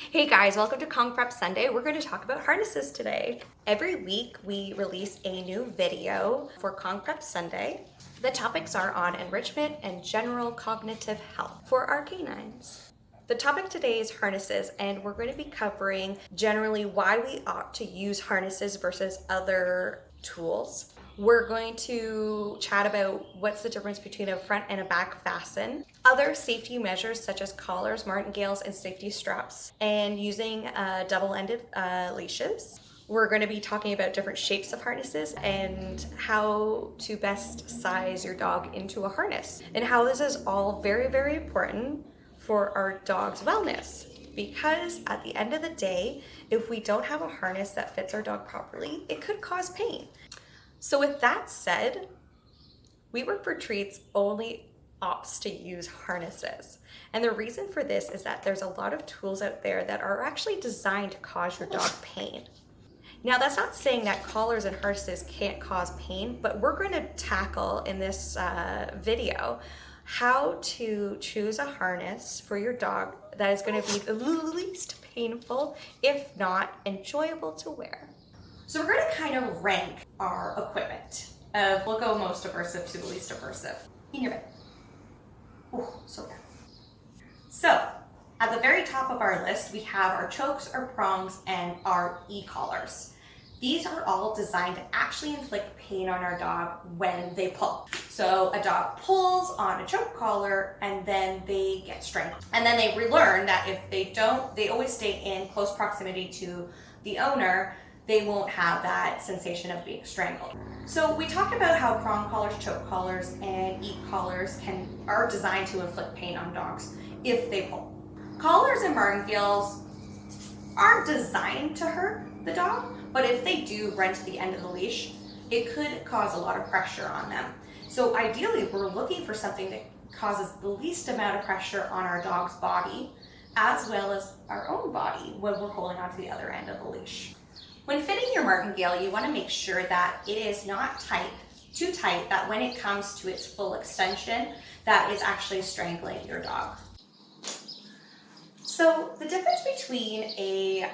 Hey guys, welcome to Kong Prep Sunday. We're going to talk about harnesses today. Every week we release a new video for Kong Prep Sunday. The topics are on enrichment and general cognitive health for our canines. The topic today is harnesses, and we're going to be covering generally why we ought to use harnesses versus other tools. We're going to chat about what's the difference between a front and a back fasten, other safety measures such as collars, martingales, and safety straps, and using double-ended leashes. We're going to be talking about different shapes of harnesses and how to best size your dog into a harness, and how this is all very, very important for our dog's wellness. Because at the end of the day, if we don't have a harness that fits our dog properly, it could cause pain. So with that said, We Work for Treats only opts to use harnesses. And the reason for this is that there's a lot of tools out there that are actually designed to cause your dog pain. Now, that's not saying that collars and harnesses can't cause pain, but we're going to tackle in this video how to choose a harness for your dog that is going to be the least painful, if not enjoyable to wear. So we're going to kind of rank our equipment. We'll go most aversive to the least aversive. In your bed. Ooh, so good. So, at the very top of our list, we have our chokes, our prongs, and our e-collars. These are all designed to actually inflict pain on our dog when they pull. So a dog pulls on a choke collar and then they get strangled. And then they relearn that if they don't, they always stay in close proximity to the owner, they won't have that sensation of being strangled. So we talked about how prong collars, choke collars, and e-collars are designed to inflict pain on dogs if they pull. Collars and martingales aren't designed to hurt the dog, but if they do run to the end of the leash, it could cause a lot of pressure on them. So ideally, we're looking for something that causes the least amount of pressure on our dog's body, as well as our own body when we're holding onto the other end of the leash. When fitting your martingale, you want to make sure that it is not too tight, that when it comes to its full extension, that is actually strangling your dog. So the difference between a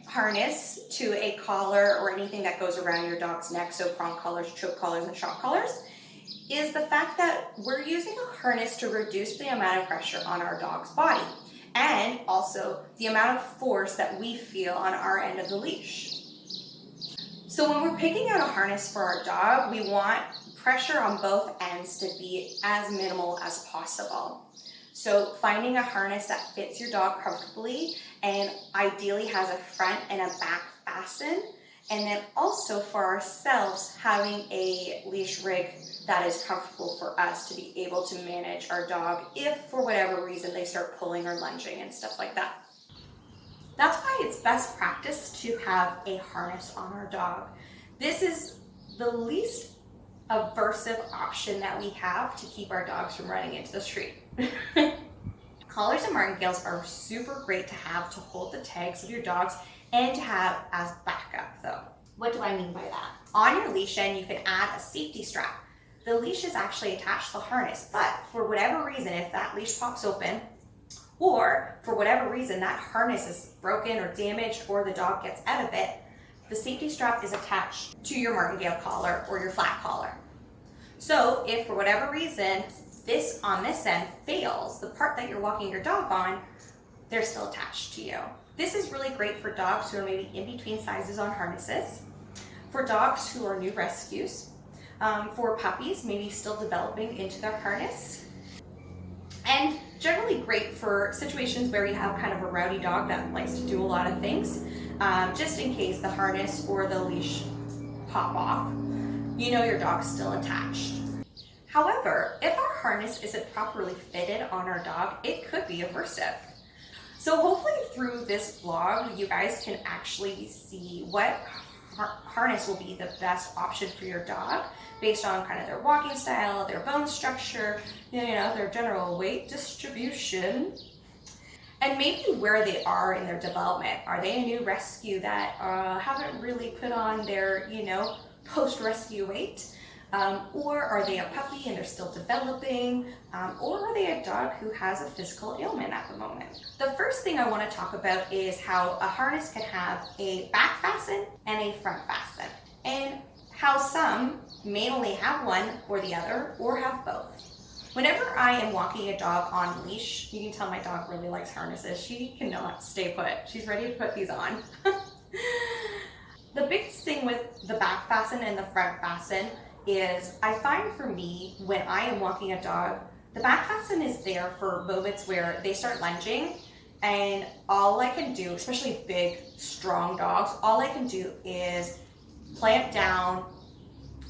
harness to a collar or anything that goes around your dog's neck, so prong collars, choke collars, and shock collars, is the fact that we're using a harness to reduce the amount of pressure on our dog's body, and also the amount of force that we feel on our end of the leash. So when we're picking out a harness for our dog, we want pressure on both ends to be as minimal as possible. So finding a harness that fits your dog comfortably and ideally has a front and a back fasten, and then also for ourselves having a leash rig that is comfortable for us to be able to manage our dog if for whatever reason they start pulling or lunging and stuff like that. That's why it's best practice to have a harness on our dog. This is the least aversive option that we have to keep our dogs from running into the street. Collars and martingales are super great to have to hold the tags of your dogs and to have as backup though. What do I mean by that? On your leash end, you can add a safety strap. The leash is actually attached to the harness, but for whatever reason, if that leash pops open, or for whatever reason that harness is broken or damaged or the dog gets out of it, the safety strap is attached to your martingale collar or your flat collar. So if for whatever reason this on this end fails, the part that you're walking your dog on, they're still attached to you. This is really great for dogs who are maybe in between sizes on harnesses, for dogs who are new rescues, for puppies maybe still developing into their harness, and generally great for situations where you have kind of a rowdy dog that likes to do a lot of things, just in case the harness or the leash pop off, you know your dog's still attached. However, if our harness isn't properly fitted on our dog, it could be aversive. So hopefully through this vlog, you guys can actually see what harness will be the best option for your dog based on kind of their walking style, their bone structure, their general weight distribution, and maybe where they are in their development. Are they a new rescue that haven't really put on their, post-rescue weight? Or are they a puppy and they're still developing? Or are they a dog who has a physical ailment at the moment? The first thing I want to talk about is how a harness can have a back fasten and a front fasten, and how some may only have one or the other, or have both. Whenever I am walking a dog on leash, you can tell my dog really likes harnesses. She cannot stay put. She's ready to put these on. The biggest thing with the back fasten and the front fasten is, I find for me, when I am walking a dog, the back fasten is there for moments where they start lunging, and all I can do, especially big, strong dogs, all I can do is plant down,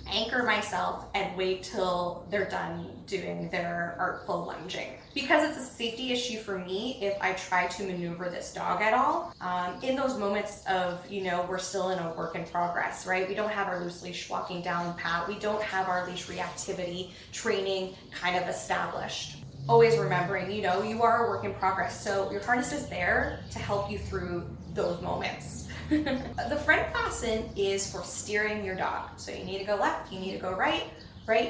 anchor myself, and wait till they're done doing their artful lunging. Because it's a safety issue for me if I try to maneuver this dog at all. In those moments of, we're still in a work in progress, right? We don't have our loose leash walking down pat. We don't have our leash reactivity training kind of established. Always remembering, you are a work in progress. So your harness is there to help you through those moments. The front fasten is for steering your dog. So you need to go left, you need to go right?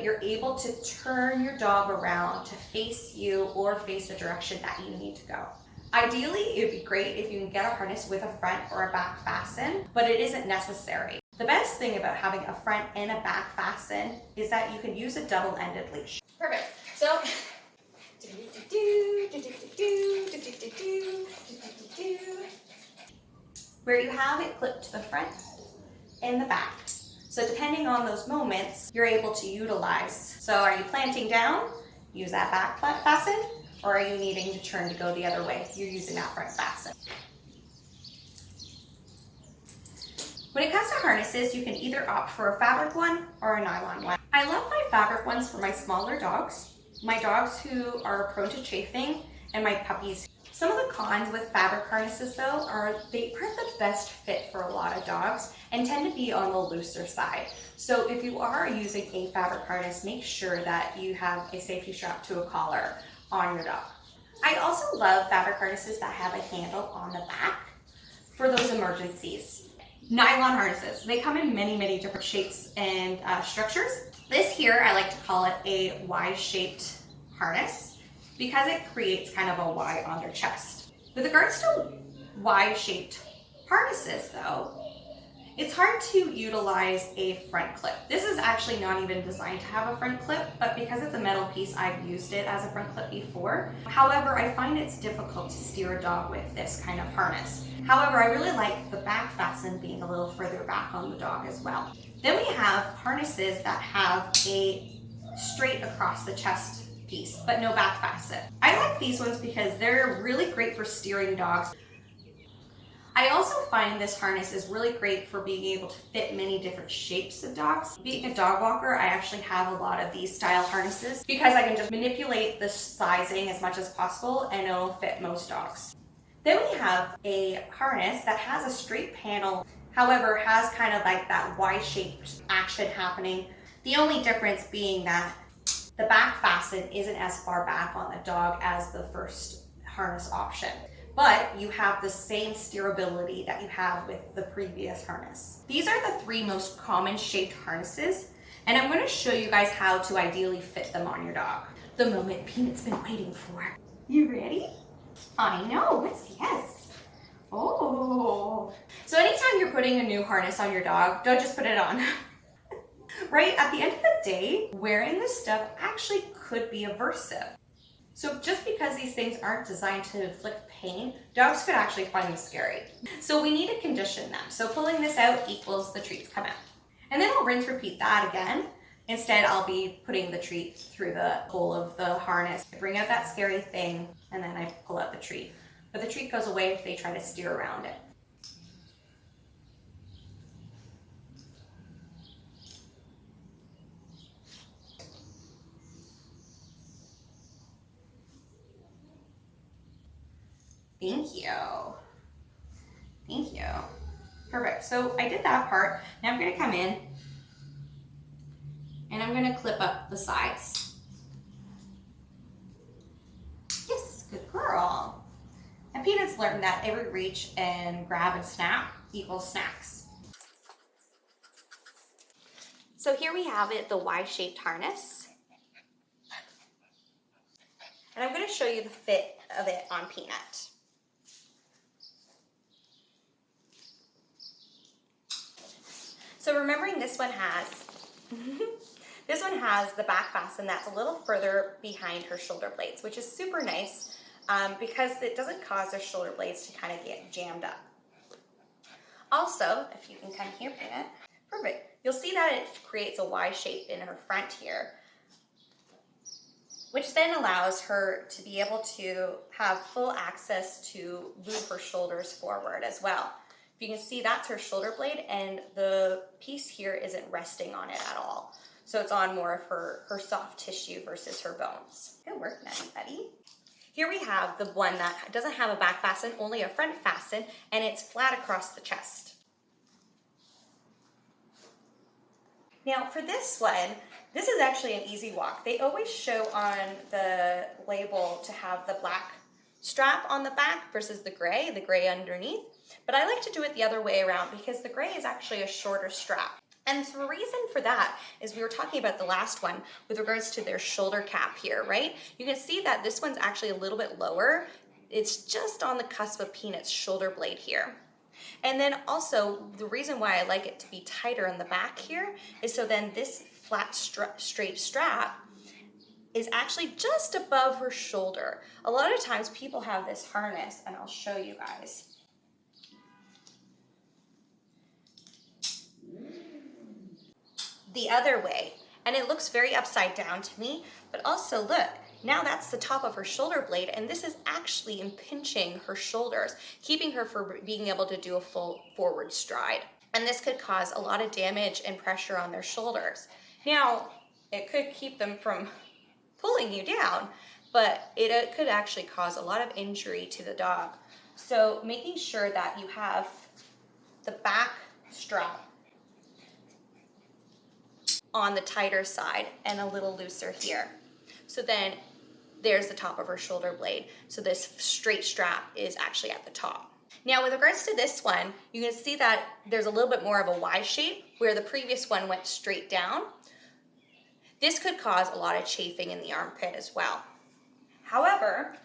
You're able to turn your dog around to face you or face the direction that you need to go. Ideally, it would be great if you can get a harness with a front or a back fasten, but it isn't necessary. The best thing about having a front and a back fasten is that you can use a double-ended leash. Perfect. So, where you have it clipped to the front and the back. So depending on those moments, you're able to utilize. So are you planting down? Use that back fasten, or are you needing to turn to go the other way? You're using that front fasten. When it comes to harnesses, you can either opt for a fabric one or a nylon one. I love my fabric ones for my smaller dogs, my dogs who are prone to chafing, and my puppies. Some of the cons with fabric harnesses though are they aren't the best fit for a lot of dogs and tend to be on the looser side. So if you are using a fabric harness, make sure that you have a safety strap to a collar on your dog. I also love fabric harnesses that have a handle on the back for those emergencies. Nylon harnesses, they come in many different shapes and structures. This here, I like to call it a Y-shaped harness, because it creates kind of a Y on their chest. With regards to Y-shaped harnesses though, it's hard to utilize a front clip. This is actually not even designed to have a front clip, but because it's a metal piece, I've used it as a front clip before. However, I find it's difficult to steer a dog with this kind of harness. However, I really like the back fasten being a little further back on the dog as well. Then we have harnesses that have a straight across the chest piece, but no back fasten. I like these ones because they're really great for steering dogs. I also find this harness is really great for being able to fit many different shapes of dogs. Being a dog walker, I actually have a lot of these style harnesses because I can just manipulate the sizing as much as possible and it'll fit most dogs. Then we have a harness that has a straight panel, however, has kind of like that Y-shaped action happening. The only difference being that the back fasten isn't as far back on the dog as the first harness option, but you have the same steerability that you have with the previous harness. These are the three most common shaped harnesses, and I'm going to show you guys how to ideally fit them on your dog. The moment Peanut's been waiting for. You ready? I know, it's yes. Oh. So anytime you're putting a new harness on your dog, don't just put it on. Right? At the end of the day, wearing this stuff actually could be aversive. So just because these things aren't designed to inflict pain, dogs could actually find them scary. So we need to condition them. So pulling this out equals the treats come out. And then I'll rinse, repeat that again. Instead, I'll be putting the treat through the hole of the harness. I bring out that scary thing, and then I pull out the treat. But the treat goes away if they try to steer around it. Thank you. Thank you. Perfect. So I did that part. Now I'm going to come in and I'm going to clip up the sides. Yes, good girl. And Peanut's learned that every reach and grab and snap equals snacks. So here we have it, the Y-shaped harness. And I'm going to show you the fit of it on Peanut. So remembering this one has the back fasten that's a little further behind her shoulder blades, which is super nice because it doesn't cause their shoulder blades to kind of get jammed up. Also, if you can kind of hear Peanut, perfect. You'll see that it creates a Y shape in her front here, which then allows her to be able to have full access to move her shoulders forward as well. If you can see, that's her shoulder blade, and the piece here isn't resting on it at all. So it's on more of her soft tissue versus her bones. Good work, Nutty Buddy. Here we have the one that doesn't have a back fasten, only a front fasten, and it's flat across the chest. Now for this one, this is actually an easy walk. They always show on the label to have the black strap on the back versus the gray underneath. But I like to do it the other way around because the gray is actually a shorter strap. And the reason for that is we were talking about the last one with regards to their shoulder cap here, right? You can see that this one's actually a little bit lower. It's just on the cusp of Peanut's shoulder blade here. And then also the reason why I like it to be tighter on the back here is so then this flat straight strap is actually just above her shoulder. A lot of times people have this harness, and I'll show you guys. The other way, and it looks very upside down to me, but also look, now that's the top of her shoulder blade, and this is actually impinging her shoulders, keeping her from being able to do a full forward stride. And this could cause a lot of damage and pressure on their shoulders. Now, it could keep them from pulling you down, but it could actually cause a lot of injury to the dog. So making sure that you have the back strap on the tighter side and a little looser here. So then there's the top of her shoulder blade. So this straight strap is actually at the top. Now with regards to this one, you can see that there's a little bit more of a Y shape where the previous one went straight down. This could cause a lot of chafing in the armpit as well. However,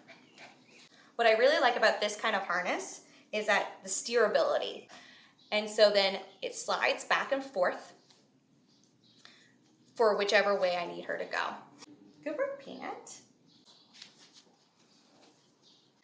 what I really like about this kind of harness is that the steerability. And so then it slides back and forth for whichever way I need her to go. Good work, Peanut.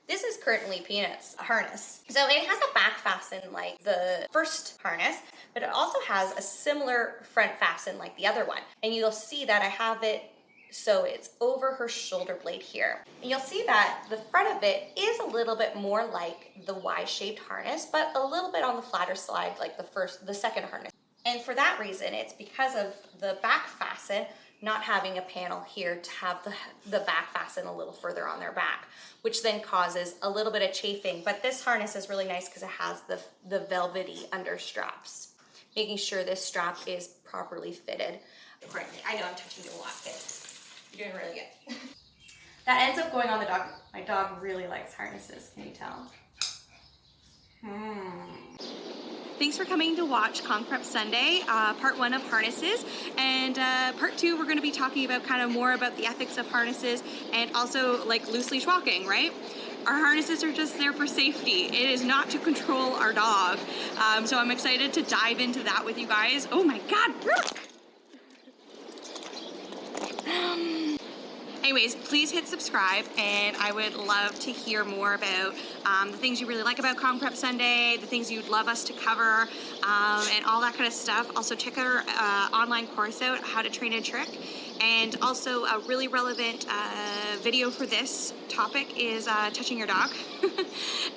This is currently Peanut's harness. So it has a back fasten like the first harness, but it also has a similar front fasten like the other one. And you'll see that I have it so it's over her shoulder blade here. And you'll see that the front of it is a little bit more like the Y-shaped harness, but a little bit on the flatter side like the second harness. And for that reason, it's because of the back fasten not having a panel here to have the back fasten a little further on their back, which then causes a little bit of chafing. But this harness is really nice because it has the velvety under straps, making sure this strap is properly fitted accordingly. I know I'm touching you a lot, kid. You're doing really good. That ends up going on the dog. My dog really likes harnesses, can you tell? Thanks for coming to watch Conch Prep Sunday, part 1 of harnesses, and part 2 we're going to be talking about kind of more about the ethics of harnesses and also like loose leash walking, right? Our harnesses are just there for safety. It is not to control our dog. So I'm excited to dive into that with you guys. Oh my God, Brooke! Anyways, please hit subscribe, and I would love to hear more about the things you really like about Conch Prep Sunday, the things you'd love us to cover, and all that kind of stuff. Also, check our online course out, How to Train a Trick. And also a really relevant video for this topic is touching your dog.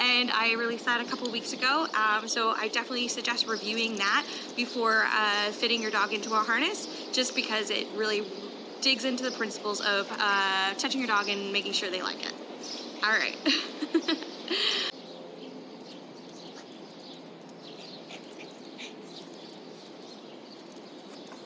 And I released that a couple weeks ago. So I definitely suggest reviewing that before fitting your dog into a harness, just because it really digs into the principles of touching your dog and making sure they like it. All right.